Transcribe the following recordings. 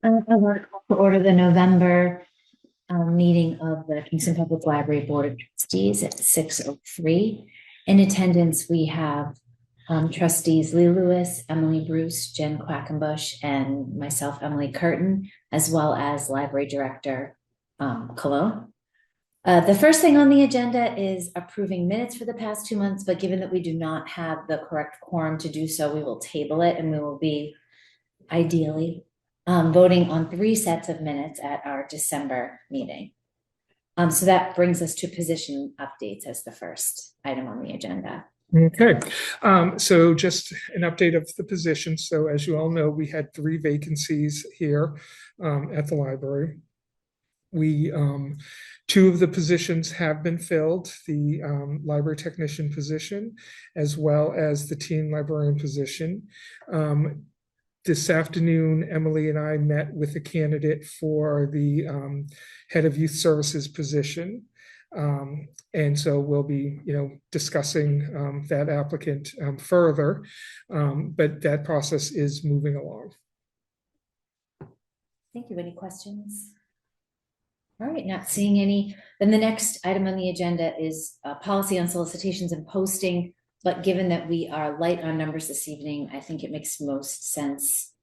I want to order the November meeting of the Kingston Public Library Board of Trustees at 6:03. In attendance, we have trustees Lee Lewis, Emily Bruce, Jen Quackenbush, and myself, Emily Curtin, as well as Library Director Cologne. The first thing on the agenda is approving minutes for the past 2 months, but given that we do not have the correct quorum to do so, we will table it and we will be ideally voting on 3 sets of minutes at our December meeting. So that brings us to position updates as the first item on the agenda. Okay, so just an update of the position. So as you all know, we had 3 vacancies here at the library. We 2 of the positions have been filled, the library technician position, as well as the teen librarian position. This afternoon, Emily and I met with a candidate for the head of youth services position. And so we'll be, discussing that applicant further, but that process is moving along. Thank you. Any questions? All right, not seeing any. Then the next item on the agenda is policy on solicitations and posting. But given that we are light on numbers this evening, I think it makes most sense,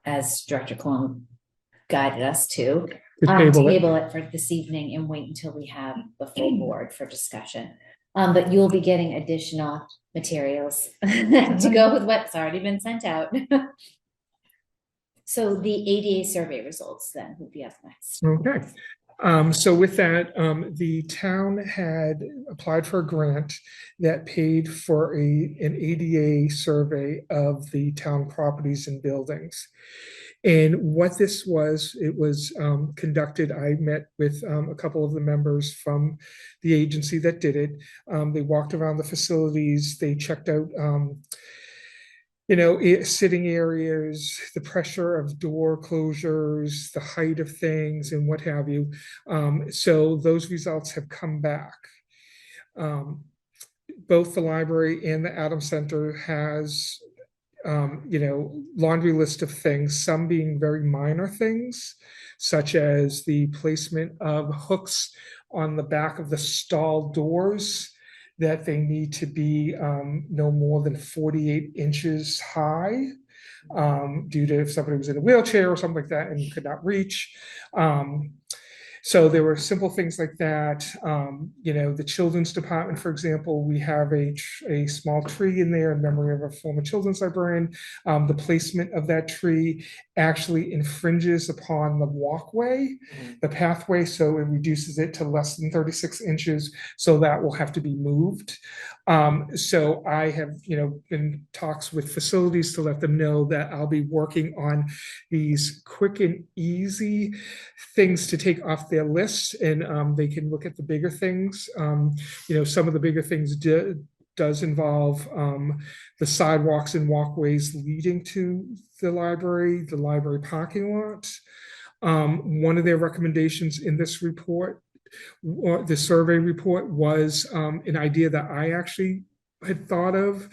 as Director Cologne guided us to table it for this evening and wait until we have the full board for discussion. But you'll be getting additional materials to go with what's already been sent out. So the ADA survey results then would be up next. Okay. So with that, the town had applied for a grant that paid for an ADA survey of the town properties and buildings. And what this was, it was conducted. I met with a couple of the members from the agency that did it. They walked around the facilities. They checked out sitting areas, the pressure of door closures, the height of things, and what have you. So those results have come back. Both the library and the Adams Center has, laundry list of things, some being very minor things, such as the placement of hooks on the back of the stall doors, that they need to be no more than 48 inches high, due to if somebody was in a wheelchair or something like that and could not reach. So there were simple things like that. The children's department, for example, we have a small tree in there in memory of a former children's librarian. The placement of that tree actually infringes upon the walkway, the pathway, so it reduces it to less than 36 inches. So that will have to be moved. So I have, been talks with facilities to let them know that I'll be working on these quick and easy things to take off their list, and they can look at the bigger things. Some of the bigger things does involve the sidewalks and walkways leading to the library parking lot. One of their recommendations in this report, or the survey report, was an idea that I actually had thought of,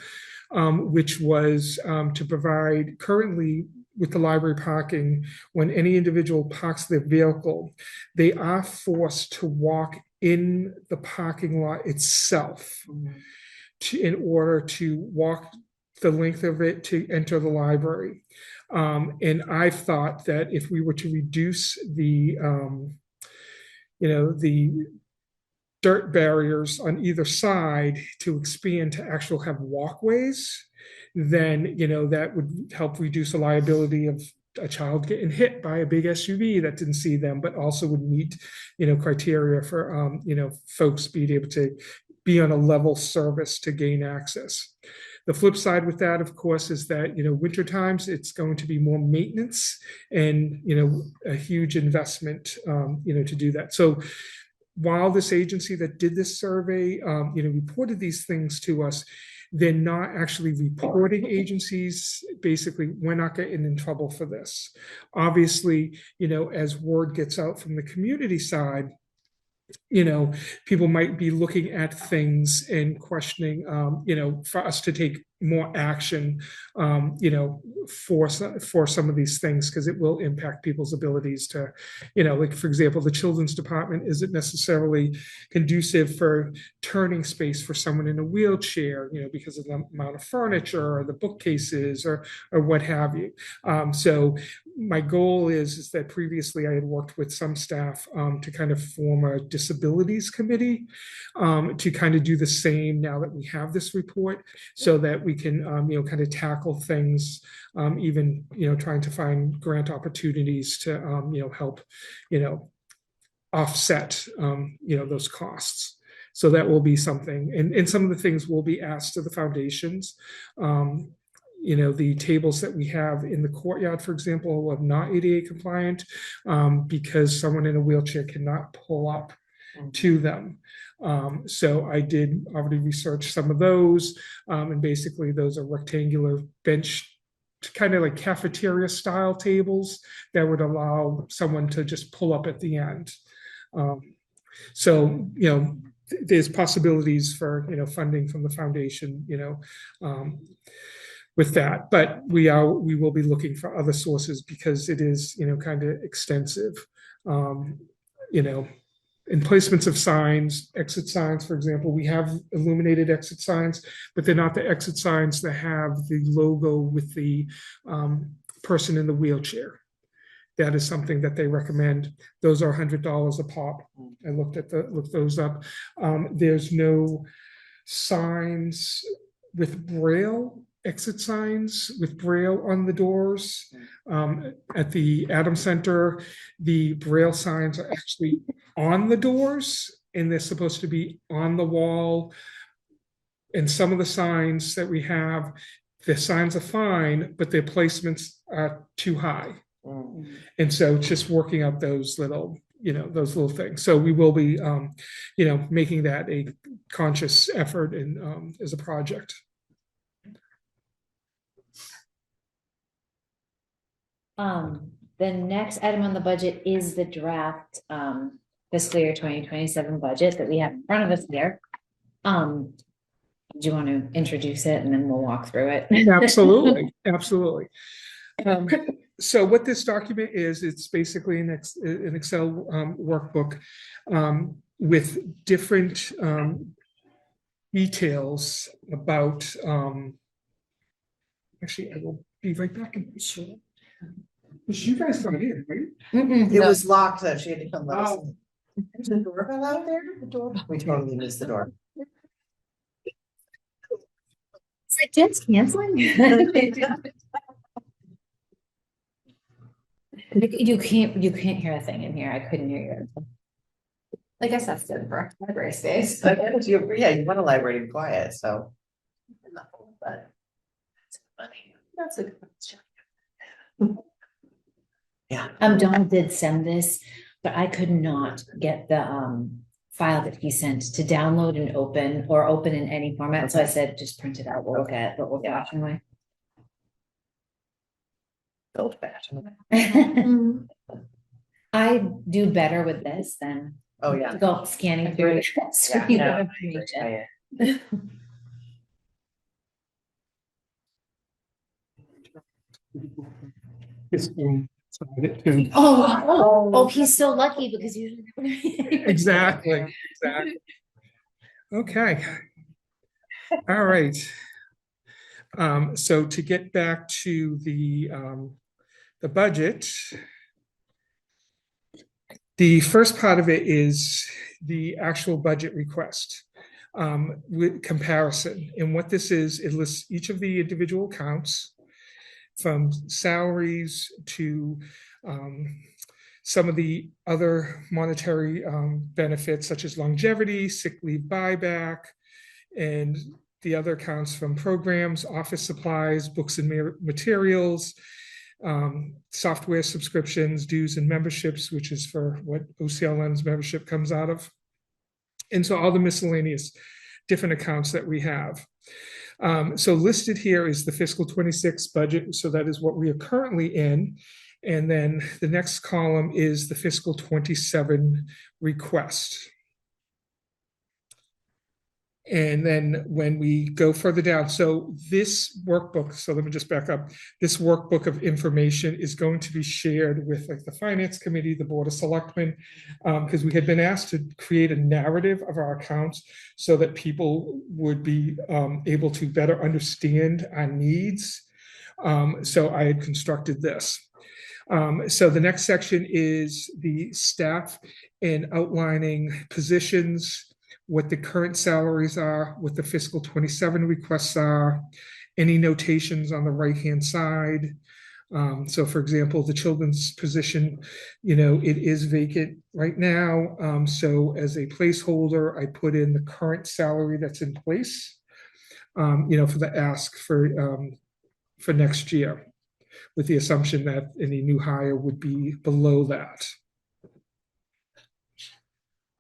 which was to provide currently with the library parking, when any individual parks their vehicle, they are forced to walk in the parking lot itself in order to walk the length of it to enter the library. And I thought that if we were to reduce the dirt barriers on either side to expand to actually have walkways, then that would help reduce the liability of a child getting hit by a big SUV that didn't see them, but also would meet criteria for folks being able to be on a level service to gain access. The flip side with that, of course, is that winter times it's going to be more maintenance and a huge investment to do that. So while this agency that did this survey reported these things to us, they're not actually reporting agencies. Basically, we're not getting in trouble for this. Obviously, as word gets out from the community side, people might be looking at things and questioning, for us to take more action, for some of these things, because it will impact people's abilities to, like, for example, the children's department isn't necessarily conducive for turning space for someone in a wheelchair, because of the amount of furniture or the bookcases or what have you. So my goal is that previously I had worked with some staff to kind of form a disabilities committee, to kind of do the same now that we have this report, so that we can kind of tackle things, even trying to find grant opportunities to help offset those costs. So that will be something, and some of the things will be asked of the foundations. The tables that we have in the courtyard, for example, are not ADA compliant, because someone in a wheelchair cannot pull up to them. So I did already research some of those, and basically those are rectangular bench, kind of like cafeteria style tables that would allow someone to just pull up at the end. So there's possibilities for funding from the foundation, with that, but we will be looking for other sources, because it is kind of extensive. In placements of signs, exit signs, for example, we have illuminated exit signs, but they're not the exit signs that have the logo with the person in the wheelchair. That is something that they recommend. Those are $100 a pop. I looked those up. There's no signs with Braille, exit signs with Braille on the doors. At the Adams Center, the Braille signs are actually on the doors, and they're supposed to be on the wall. And some of the signs that we have, the signs are fine, but their placements are too high. And so it's just working out those little things. So we will be, making that a conscious effort and as a project. The next item on the budget is the draft fiscal year 2027 budget that we have in front of us here. Do you want to introduce it, and then we'll walk through it? Absolutely. So what this document is, it's basically an Excel workbook with different details about, actually, I will be right back in this. You guys got in, right? It was locked, though. She had to come back. There's a doorbell out there? The door. We totally missed the door. It's like Jen's canceling. You can't hear a thing in here. I couldn't hear you. I guess that's good for library space. Yeah, you want a library to be quiet, so. But that's funny. That's a good question. Yeah. Don did send this, but I could not get the file that he sent to download and open in any format. So I said, just print it out. We'll look at the old-fashioned way. Old-fashioned. I do better with this than go scanning through it. Oh, he's so lucky, because usually Exactly. Okay. All right. So to get back to the budget, the first part of it is the actual budget request with comparison. And what this is, it lists each of the individual accounts, from salaries to some of the other monetary benefits, such as longevity, sick leave buyback, and the other accounts from programs, office supplies, books and materials, software subscriptions, dues and memberships, which is for what OCLN's membership comes out of. And so all the miscellaneous different accounts that we have. So listed here is the fiscal 26 budget. So that is what we are currently in. And then the next column is the fiscal 27 request. And then when we go further down, so this workbook, so let me just back up. This workbook of information is going to be shared with like the Finance Committee, the Board of Selectmen, because we had been asked to create a narrative of our accounts so that people would be able to better understand our needs. So I had constructed this. So the next section is the staff and outlining positions, what the current salaries are, what the fiscal 27 requests are, any notations on the right-hand side. So for example, the children's position, it is vacant right now. So as a placeholder, I put in the current salary that's in place, for the ask for next year, with the assumption that any new hire would be below that.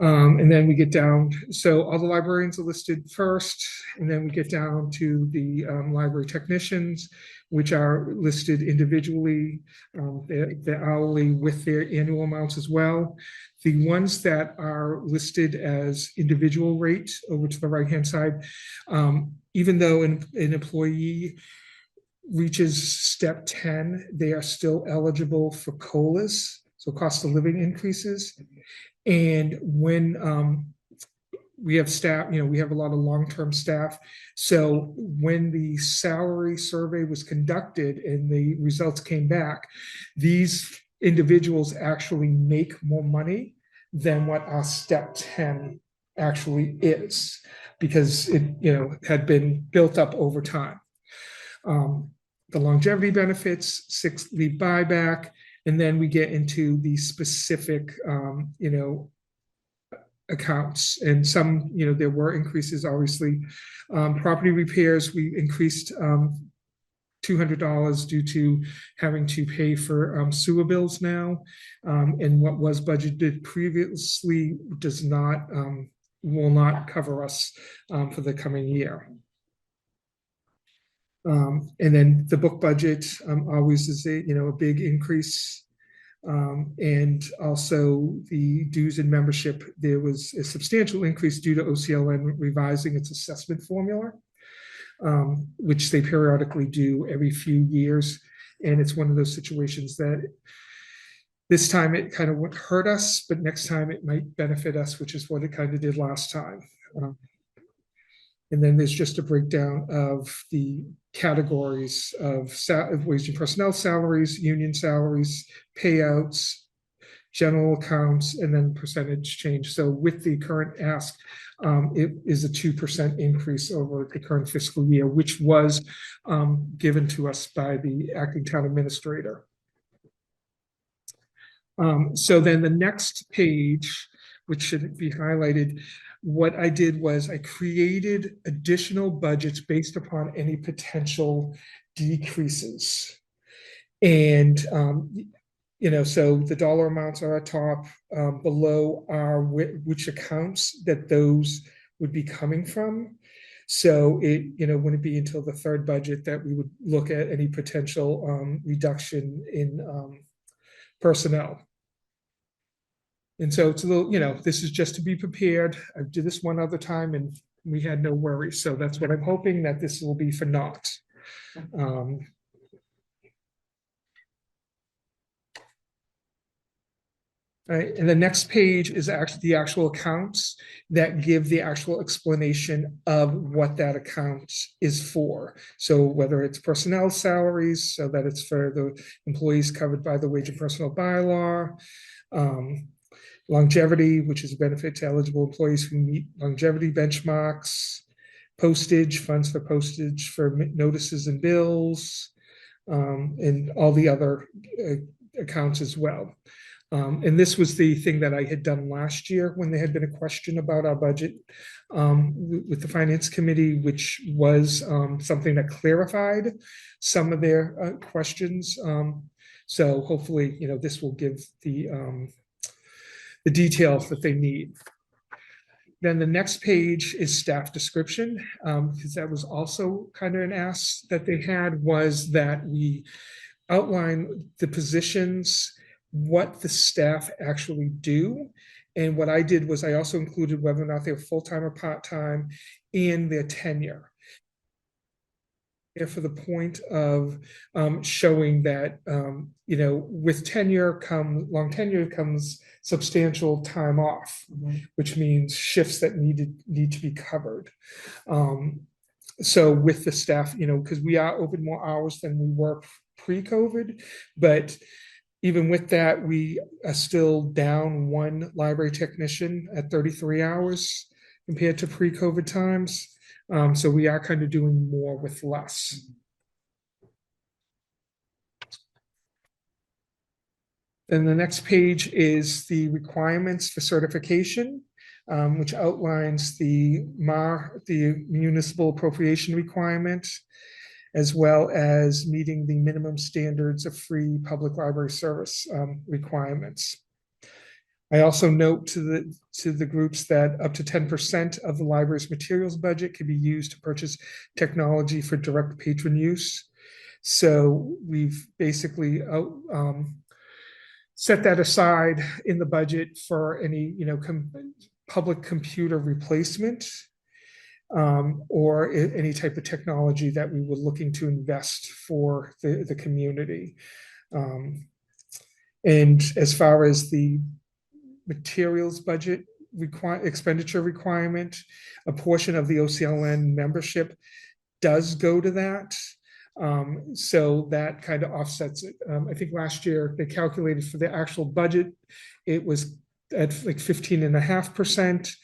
And then we get down, so all the librarians are listed first, and then we get down to the library technicians, which are listed individually, the hourly with their annual amounts as well. The ones that are listed as individual rate over to the right-hand side, even though an employee reaches step 10, they are still eligible for COLAs, so cost of living increases. And when we have staff, we have a lot of long-term staff. So when the salary survey was conducted and the results came back, these individuals actually make more money than what our step 10 actually is, because it, had been built up over time. The longevity benefits, 6 leave buyback, and then we get into the specific, accounts. And some, there were increases, obviously. Property repairs, we increased $200 due to having to pay for sewer bills now. And what was budgeted previously will not cover us for the coming year. And then the book budget always is a big increase. And also the dues and membership, there was a substantial increase due to OCLN revising its assessment formula, which they periodically do every few years. And it's one of those situations that this time it kind of won't hurt us, but next time it might benefit us, which is what it kind of did last time. And then there's just a breakdown of the categories of wage and personnel salaries, union salaries, payouts, general accounts, and then percentage change. So with the current ask, it is a 2% increase over the current fiscal year, which was given to us by the acting town administrator. So then the next page, which should be highlighted, what I did was I created additional budgets based upon any potential decreases. And, so the dollar amounts are at top, below are which accounts that those would be coming from. So it, wouldn't be until the third budget that we would look at any potential reduction in personnel. And so it's a little, this is just to be prepared. I did this one other time and we had no worries. So that's what I'm hoping, that this will be for naught. Right. And the next page is actually the actual accounts that give the actual explanation of what that account is for. So whether it's personnel salaries, so that it's for the employees covered by the wage and personnel bylaw, longevity, which is a benefit to eligible employees who meet longevity benchmarks, postage, funds for postage for notices and bills, and all the other accounts as well. And this was the thing that I had done last year when there had been a question about our budget with the Finance Committee, which was something that clarified some of their questions. So hopefully, this will give the details that they need. Then the next page is staff description, because that was also kind of an ask that they had, was that we outline the positions, what the staff actually do. And what I did was I also included whether or not they were full-time or part-time, and their tenure. For the point of showing that with long tenure comes substantial time off, which means shifts that need to be covered. So with the staff, because we are open more hours than we were pre-COVID, but even with that, we are still down one library technician at 33 hours compared to pre-COVID times. So we are kind of doing more with less. Then the next page is the requirements for certification, which outlines the municipal appropriation requirement, as well as meeting the minimum standards of free public library service requirements. I also note to the groups that up to 10% of the library's materials budget can be used to purchase technology for direct patron use. So we've basically set that aside in the budget for any public computer replacement or any type of technology that we were looking to invest for the community. And as far as the materials budget expenditure requirement, a portion of the OCLN membership does go to that. So that kind of offsets it. I think last year they calculated for the actual budget, it was at like 15.5%.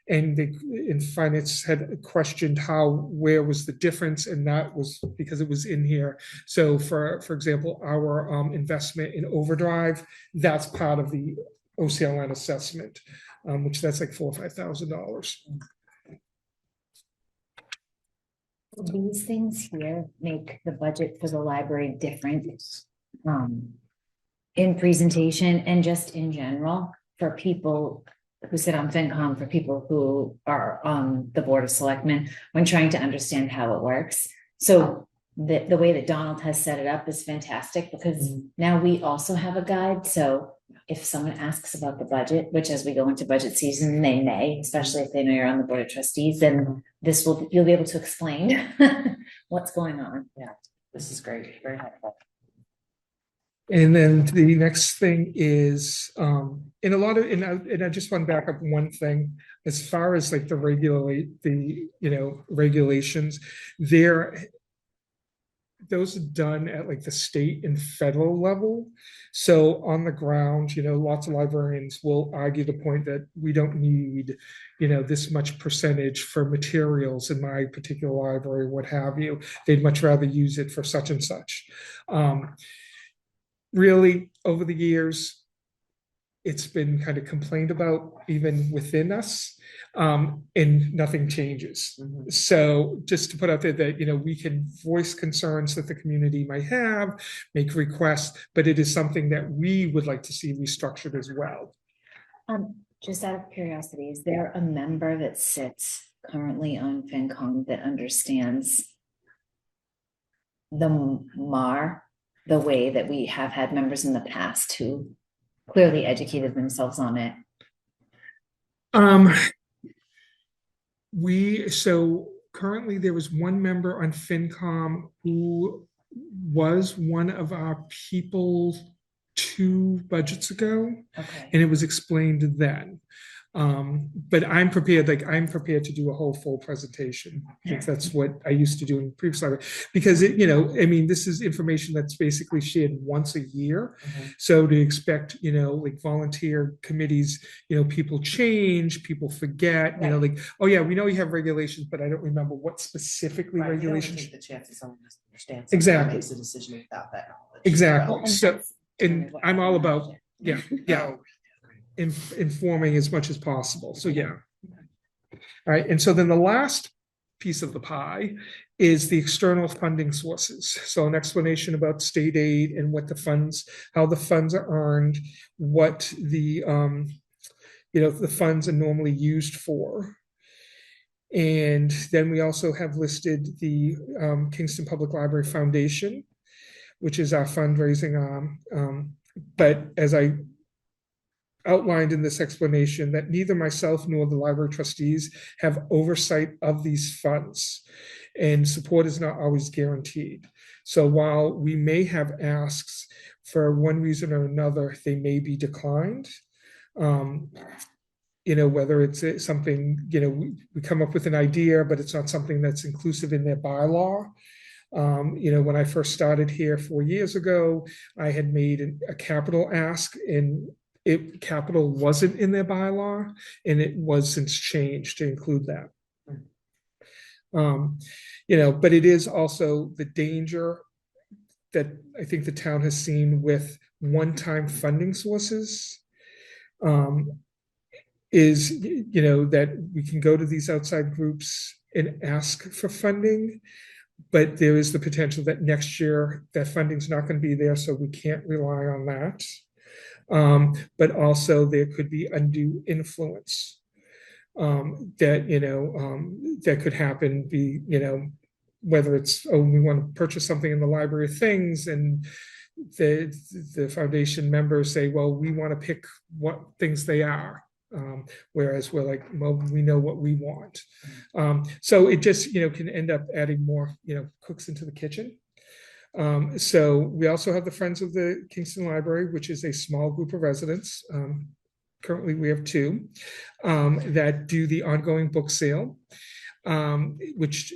And in finance had questioned where was the difference, and that was because it was in here. So for example, our investment in Overdrive, that's part of the OCLN assessment, which that's like $4,000 or $5,000. These things here make the budget for the library different in presentation and just in general for people who sit on FinCom, for people who are on the Board of Selectmen, when trying to understand how it works. So the way that Donald has set it up is fantastic, because now we also have a guide. So if someone asks about the budget, which as we go into budget season, they may, especially if they know you're on the Board of Trustees, then you'll be able to explain what's going on. Yeah, this is great. Very helpful. And then the next thing is, and I just want to back up one thing, as far as like the regulations, those are done at like the state and federal level. So on the ground, lots of librarians will argue the point that we don't need, this much percentage for materials in my particular library, what have you. They'd much rather use it for such and such. Really, over the years, it's been kind of complained about even within us, and nothing changes. So just to put out there that, we can voice concerns that the community might have, make requests, but it is something that we would like to see restructured as well. Just out of curiosity, is there a member that sits currently on FinCom that understands the MAR the way that we have had members in the past who clearly educated themselves on it? So currently there was one member on FinCom who was one of our people 2 budgets ago, and it was explained then. But I'm prepared to do a whole full presentation. That's what I used to do in previous library, because this is information that's basically shared once a year. So to expect, like volunteer committees, people change, people forget, oh yeah, we know you have regulations, but I don't remember what specifically regulations. Take the chance that someone understands. Exactly. Makes a decision without that knowledge. Exactly. Well, So, and I'm all about, yeah. Informing as much as possible. So yeah. All right. And so then the last piece of the pie is the external funding sources. So an explanation about state aid and what the funds, how the funds are earned, what the the funds are normally used for. And then we also have listed the Kingston Public Library Foundation, which is our fundraising arm. But as I outlined in this explanation that neither myself nor the library trustees have oversight of these funds, and support is not always guaranteed. So while we may have asks for one reason or another, they may be declined. Whether it's something, we come up with an idea, but it's not something that's inclusive in their bylaw. When I first started here 4 years ago, I had made a capital ask, and capital wasn't in their bylaw, and it was since changed to include that. But it is also the danger that I think the town has seen with one-time funding sources. Is that we can go to these outside groups and ask for funding, but there is the potential that next year that funding's not going to be there, so we can't rely on that. But also there could be undue influence that could happen. Whether it's, we want to purchase something in the library of things, and the foundation members say, well, we want to pick what things they are. Whereas we're like, well, we know what we want. So it just, can end up adding more, cooks into the kitchen. So we also have the Friends of the Kingston Library, which is a small group of residents. Currently we have 2 that do the ongoing book sale, which,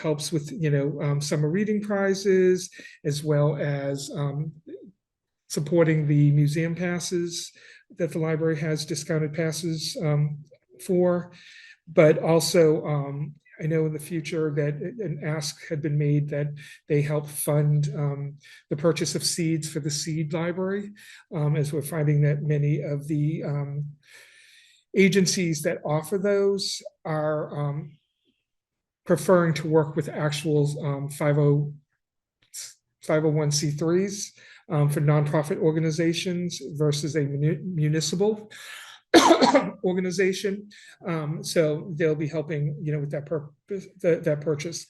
helps with, summer reading prizes, as well as supporting the museum passes that the library has discounted passes for. But also, I know in the future that an ask had been made that they help fund the purchase of seeds for the seed library, as we're finding that many of the agencies that offer those are preferring to work with actual 501c3s for nonprofit organizations versus a municipal organization. So they'll be helping, with that purchase.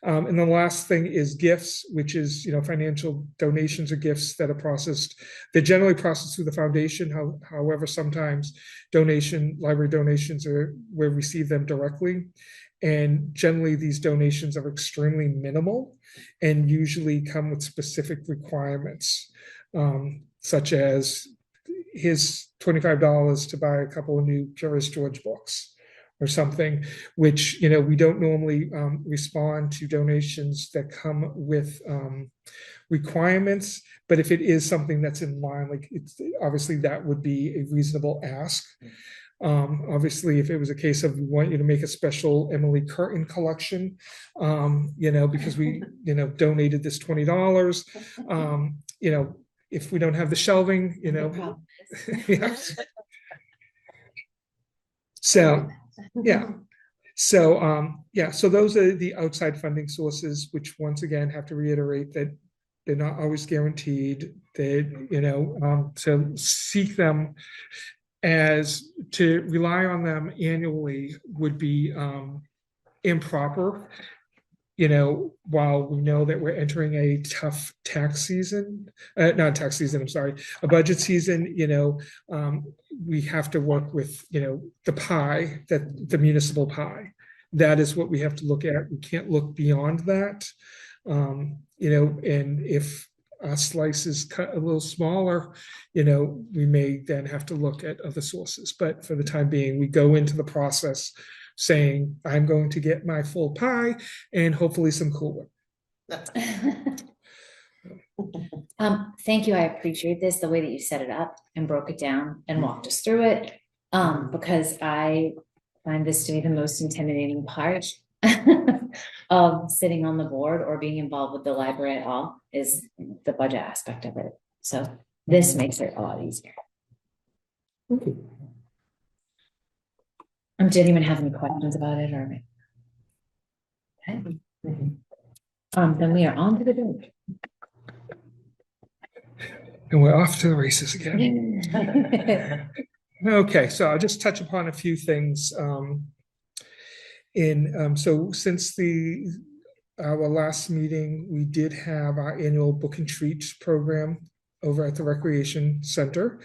And the last thing is gifts, which is, financial donations or gifts that are processed. They're generally processed through the foundation. However, sometimes library donations we receive them directly. And generally these donations are extremely minimal and usually come with specific requirements, such as here's $25 to buy a couple of new Curious George books or something, which, we don't normally respond to donations that come with requirements. But if it is something that's in line, like obviously that would be a reasonable ask. Obviously, if it was a case of we want you to make a special Emily Curtin collection, because we, donated this $20, if we don't have the shelving, yeah. So, yeah. So, so those are the outside funding sources, which once again have to reiterate that they're not always guaranteed. So seek them, as to rely on them annually would be improper. While we know that we're entering a tough tax season, not tax season, I'm sorry, a budget season, we have to work with, the pie, the municipal pie. That is what we have to look at. We can't look beyond that. And if a slice is cut a little smaller, we may then have to look at other sources. But for the time being, we go into the process saying, I'm going to get my full pie and hopefully some Cool Whip. Thank you. I appreciate this, the way that you set it up and broke it down and walked us through it. Because I find this to be the most intimidating part of sitting on the board or being involved with the library at all, is the budget aspect of it. So this makes it a lot easier. Did anyone have any questions about it, or? Okay. Then we are on to the vote. And we're off to the races again. Okay, so I'll just touch upon a few things. So since our last meeting, we did have our annual book and treat program over at the Recreation Center.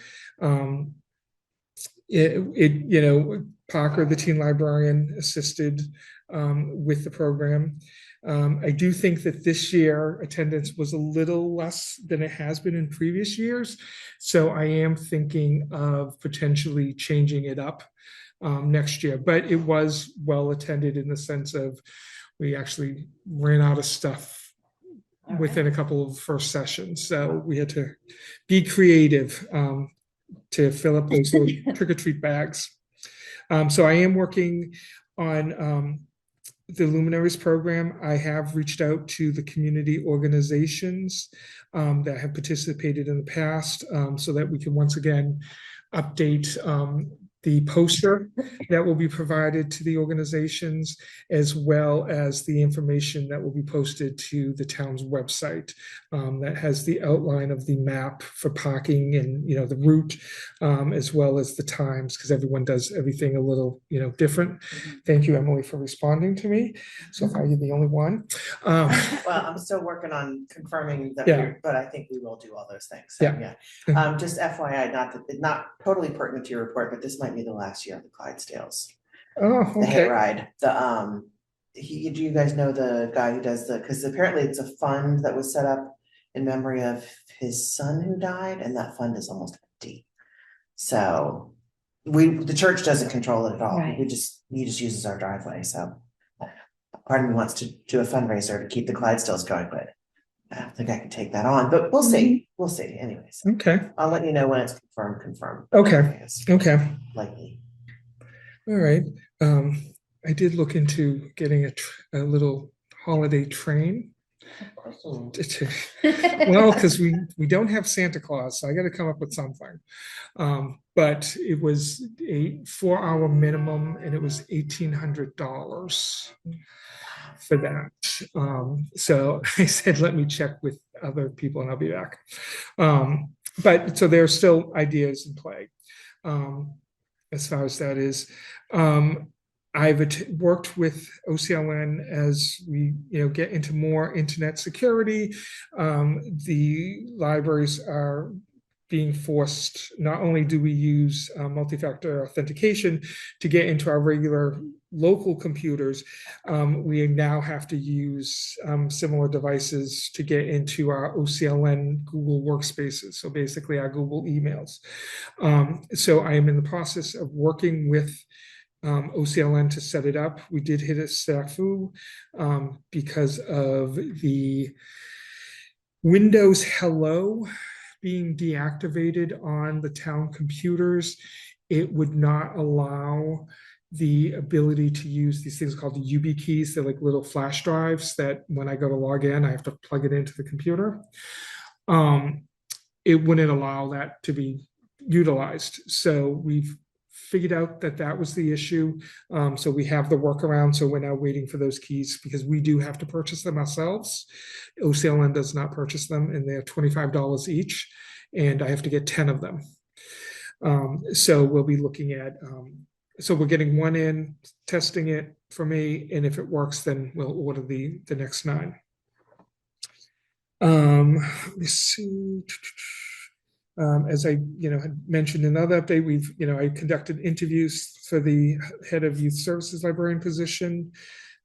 Parker, the teen librarian, assisted with the program. I do think that this year attendance was a little less than it has been in previous years. So I am thinking of potentially changing it up next year. But it was well attended in the sense of we actually ran out of stuff within a couple of first sessions. So we had to be creative to fill up those little trick or treat bags. So I am working on the Luminaries program. I have reached out to the community organizations that have participated in the past so that we can once again update the poster that will be provided to the organizations, as well as the information that will be posted to the town's website that has the outline of the map for parking and the route, as well as the times, because everyone does everything a little different. Thank you, Emily, for responding to me. So far, you're the only one. Well, I'm still working on confirming that, but I think we will do all those things. So, just FYI, not totally pertinent to your report, but this might be the last year of the Clydesdales. Oh, okay. The hay ride. Do you guys know the guy who does because apparently it's a fund that was set up in memory of his son who died, and that fund is almost empty. So the church doesn't control it at all. Right. He just uses our driveway. So part of me wants to do a fundraiser to keep the Clydesdales going, but I don't think I can take that on, but we'll see. We'll see. Anyways. Okay. I'll let you know when it's confirmed. Okay. Okay. Likely. All right. I did look into getting a little holiday train. Well, because we don't have Santa Claus, so I got to come up with something. But it was a 4-hour minimum, and it was $1,800 for that. So I said, let me check with other people, and I'll be back. But so there are still ideas in play as far as that is. I've worked with OCLN as we get into more internet security. The libraries are being forced, not only do we use multi-factor authentication to get into our regular local computers, we now have to use similar devices to get into our OCLN Google workspaces, so basically our Google emails. So I am in the process of working with OCLN to set it up. We did hit a snafu because of the Windows Hello being deactivated on the town computers. It would not allow the ability to use these things called the UB keys. They're like little flash drives that when I go to log in, I have to plug it into the computer. It wouldn't allow that to be utilized. So we've figured out that was the issue. So we have the workaround. So we're now waiting for those keys because we do have to purchase them ourselves. OCLN does not purchase them, and they're $25 each. And I have to get 10 of them. So we'll be looking at, so we're getting one in, testing it for me. And if it works, then we'll order the next 9. Let's see. As I had mentioned in another update, I conducted interviews for the head of youth services librarian position.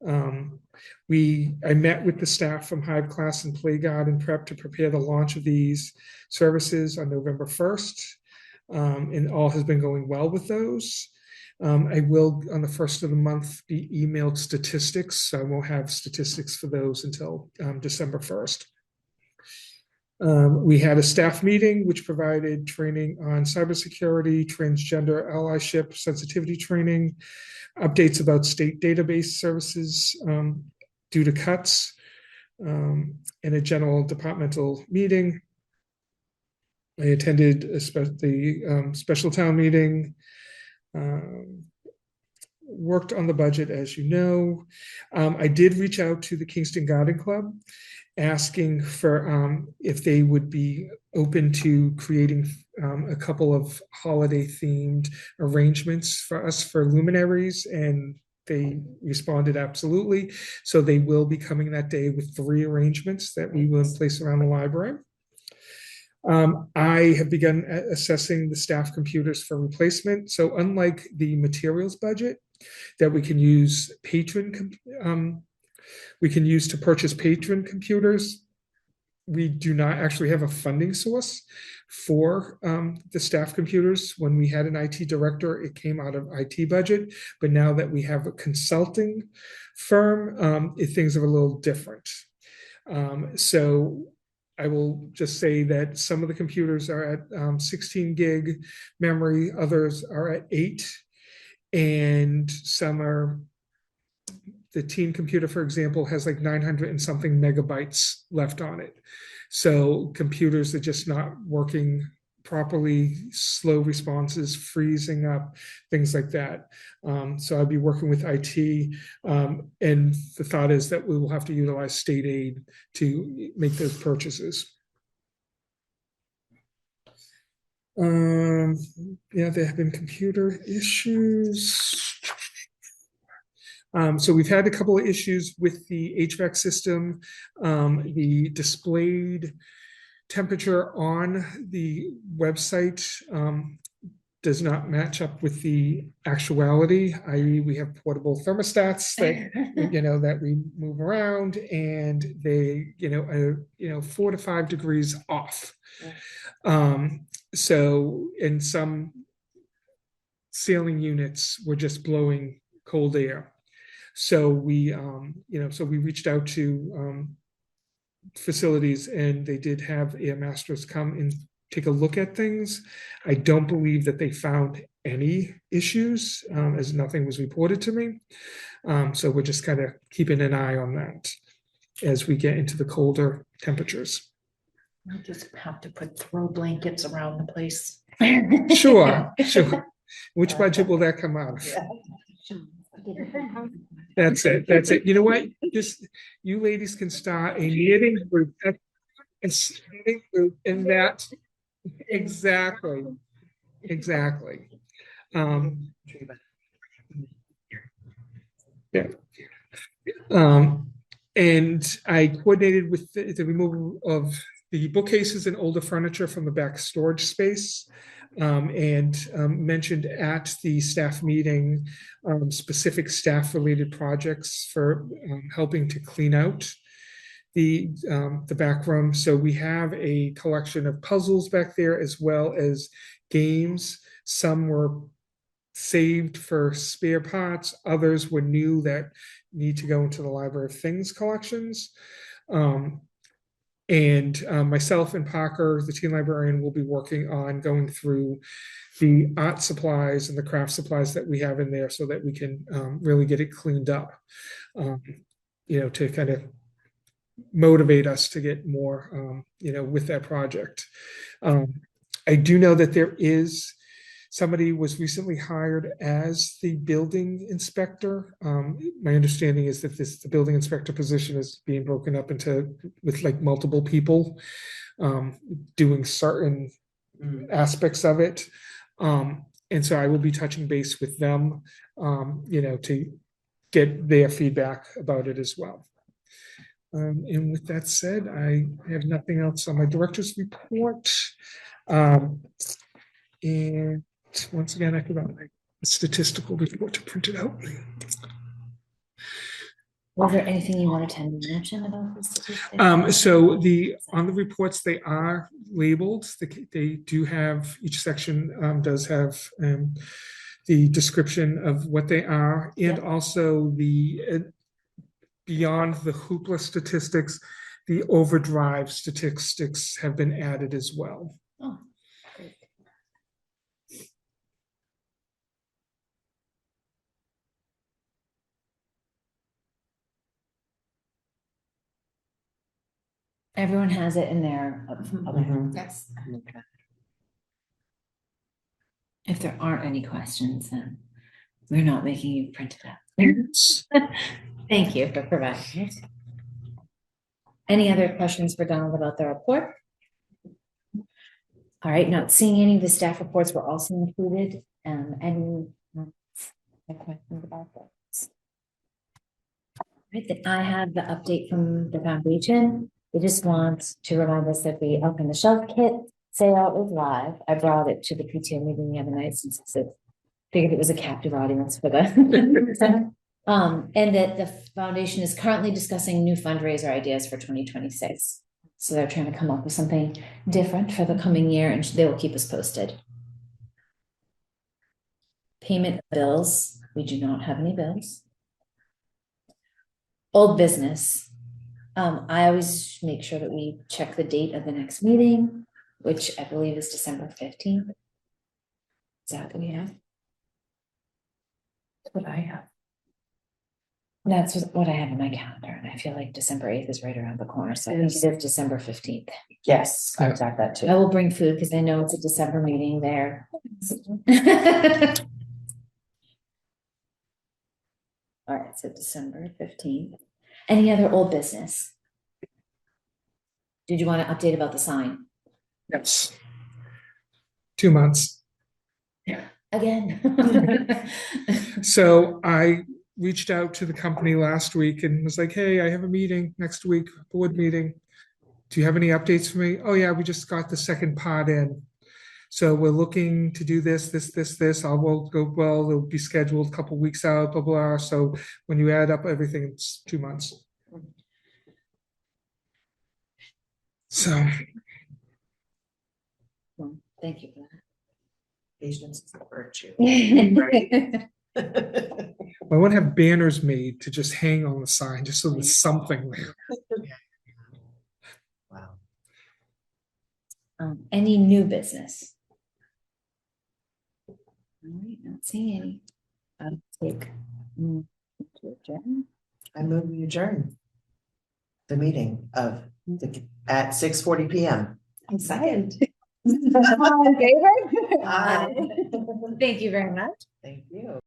I met with the staff from Hive Class and Playguard and Prep to prepare the launch of these services on November 1st, and all has been going well with those. I will, on the 1st of the month, be emailed statistics. So I won't have statistics for those until December 1st. We had a staff meeting which provided training on cybersecurity, transgender allyship, sensitivity training, updates about state database services due to cuts, and a general departmental meeting. I attended the special town meeting, worked on the budget, as you know. I did reach out to the Kingston Garden Club, asking for if they would be open to creating a couple of holiday themed arrangements for us for luminaries, and they responded absolutely. So they will be coming that day with 3 arrangements that we will place around the library. I have begun assessing the staff computers for replacement. So unlike the materials budget that we can use we can use to purchase patron computers, we do not actually have a funding source for the staff computers. When we had an IT director, it came out of IT budget. But now that we have a consulting firm, things are a little different. So I will just say that some of the computers are at 16 gig memory, others are at 8, and some are, the teen computer, for example, has like 900 and something megabytes left on it. So computers are just not working properly, slow responses, freezing up, things like that. So I'll be working with IT, and the thought is that we will have to utilize state aid to make those purchases. Yeah, there have been computer issues. So we've had a couple of issues with the HVAC system. The displayed temperature on the website does not match up with the actuality, i.e. we have portable thermostats that, that we move around, and they, are 4 to 5 degrees off. So in some ceiling units, we're just blowing cold air. So we, so we reached out to facilities, and they did have air masters come and take a look at things. I don't believe that they found any issues, as nothing was reported to me. So we're just kind of keeping an eye on that as we get into the colder temperatures. We'll just have to put throw blankets around the place. Sure. Which budget will that come out of? Yeah. That's it. You know what? Just, you ladies can start a knitting group. In that. Exactly. Yeah. And I coordinated with the removal of the bookcases and older furniture from the back storage space, and mentioned at the staff meeting specific staff-related projects for helping to clean out the back room. So we have a collection of puzzles back there, as well as games. Some were saved for spare parts, others were new that need to go into the Library of Things collections. And myself and Parker, the teen librarian, will be working on going through the art supplies and the craft supplies that we have in there, so that we can really get it cleaned up, to kind of motivate us to get more, with that project. I do know that there is somebody was recently hired as the building inspector. My understanding is that the building inspector position is being broken up with like multiple people doing certain aspects of it. And so I will be touching base with them, to get their feedback about it as well. And with that said, I have nothing else on my director's report. And once again, I forgot my statistical report to print it out. Was there anything you wanted to mention about the statistics? So on the reports, they are labeled. They do have, each section does have the description of what they are, and also the beyond the hoopla statistics, the overdrive statistics have been added as well. Oh, great. Everyone has it in there. Yes. Okay. If there aren't any questions, then we're not making you print it out. Thank you for providing it. Any other questions for Donald about the report? All right, not seeing any of the staff reports were also included. Any questions about those? Right, then I have the update from the foundation. They just want to remind us that we opened the shelf kit sale is live. I brought it to the PTO meeting the other night since figured it was a captive audience for the. And that the foundation is currently discussing new fundraiser ideas for 2026. So they're trying to come up with something different for the coming year, and they will keep us posted. Payment of bills, we do not have any bills. Old business. I always make sure that we check the date of the next meeting, which I believe is December 15th. Is that what we have? That's what I have. That's what I have in my calendar, and I feel like December 8th is right around the corner, so I think it is December 15th. Yes, I've got that too. I will bring food because I know it's a December meeting there. All right, so December 15th. Any other old business? Did you want to update about the sign? Yes. 2 months. Again. So I reached out to the company last week and was like, hey, I have a meeting next week, board meeting. Do you have any updates for me? Oh yeah, we just got the second part in. So we're looking to do this. All will go well. It'll be scheduled a couple weeks out, blah, blah. So when you add up everything, it's 2 months. So. Well, thank you for that. Patience is a virtue. I want to have banners made to just hang on the sign, just so there's something there. Wow. Any new business? All right, not seeing any. I'll take. To adjourn. I move we adjourn the meeting at 6:40 p.m. I'm second. All in favor? Aye. Thank you very much. Thank you.